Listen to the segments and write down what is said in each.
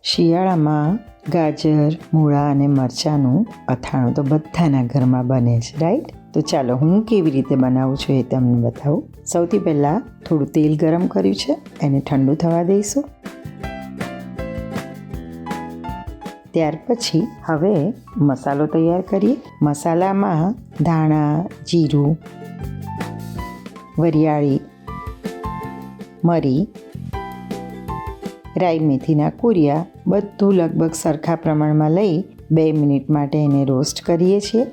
શિયાળામાં ગાજર, મૂળા અને મરચાંનું અથાણું તો બધાના ઘરમાં બને છે, રાઈટ? તો ચાલો હું કેવી રીતે બનાવું છું એ તમને બતાવું. સૌથી પહેલાં થોડું તેલ ગરમ કર્યું છે, એને ઠંડુ થવા દઈશું. ત્યાર પછી હવે મસાલો તૈયાર કરીએ. મસાલામાં ધાણા, જીરું, વરિયાળી, મરી, રાઈ મેથીના કૂરિયા બધું લગભગ સરખા પ્રમાણમાં લઈ 2 મિનિટ માટે એને રોસ્ટ કરીએ છીએ.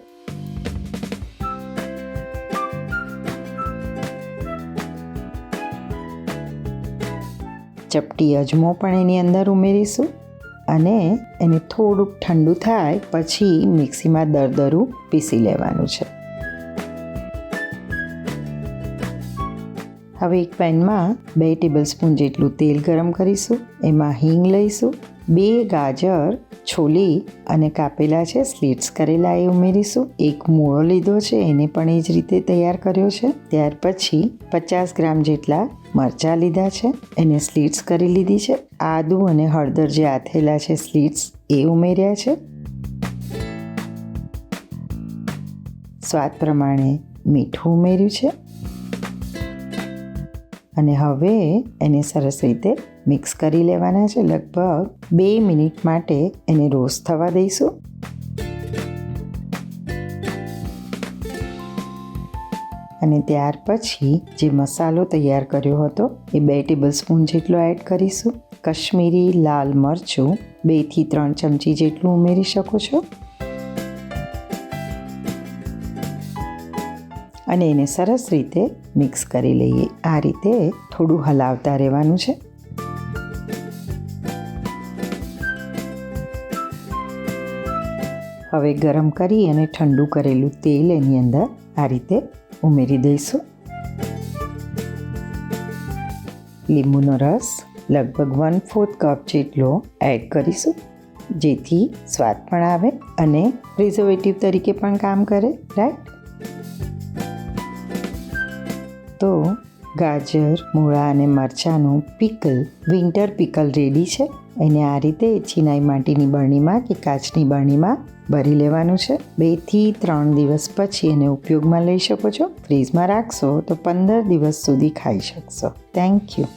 ચપટી અજમો પણ એની અંદર ઉમેરીશું અને એને થોડુંક ઠંડુ થાય પછી મિક્સીમાં દરદરું પીસી લેવાનું છે. હવે એક પેનમાં 2 ટેબલસ્પૂન જેટલું તેલ ગરમ કરીશું. એમાં હિંગ લઈશું. 2 ગાજર છોલી અને કાપેલા છે, સ્લીટ્સ કરેલા એ ઉમેરીશું. 1 મૂળો લીધો છે, એને પણ એ જ રીતે તૈયાર કર્યો છે. ત્યાર પછી 50 ગ્રામ જેટલા મરચાં લીધા છે, એને સ્લીટ્સ કરી લીધી છે. આદુ અને હળદર જે આથેલા છે સ્લીટ્સ એ ઉમેર્યા છે. સ્વાદ પ્રમાણે મીઠું ઉમેર્યું છે અને હવે એને સરસ રીતે મિક્સ કરી લેવાના છે. લગભગ 2 મિનિટ માટે એને રોસ્ટ થવા દઈશું. અને ત્યાર પછી જે મસાલો તૈયાર કર્યો હતો એ 2 ટેબલસ્પૂન જેટલો એડ કરીશું. કશ્મીરી લાલ મરચું 2 થી 3 ચમચી જેટલું ઉમેરી શકો છો અને એને સરસ રીતે મિક્સ કરી લઈએ. આ રીતે થોડું હલાવતા રહેવાનું છે. હવે ગરમ કરી અને ઠંડુ કરેલું તેલ એની અંદર આ રીતે ઉમેરી દઈશું. લીંબુનો રસ લગભગ 1/4 કપ જેટલો એડ કરીશું, જેથી સ્વાદ પણ આવે અને પ્રિઝર્વેટિવ તરીકે પણ કામ કરે, રાઈટ? તો ગાજર, મૂળા અને મરચાંનું પિકલ, વિન્ટર પિકલ રેડી છે. એને આ રીતે ચિનાઈ માટીની બરણીમાં કે કાચની બરણીમાં ભરી લેવાનું છે. 2 થી 3 દિવસ પછી એને ઉપયોગમાં લઈ શકો છો. ફ્રીજમાં રાખશો તો 15 દિવસ સુધી ખાઈ શકશો. Thank you.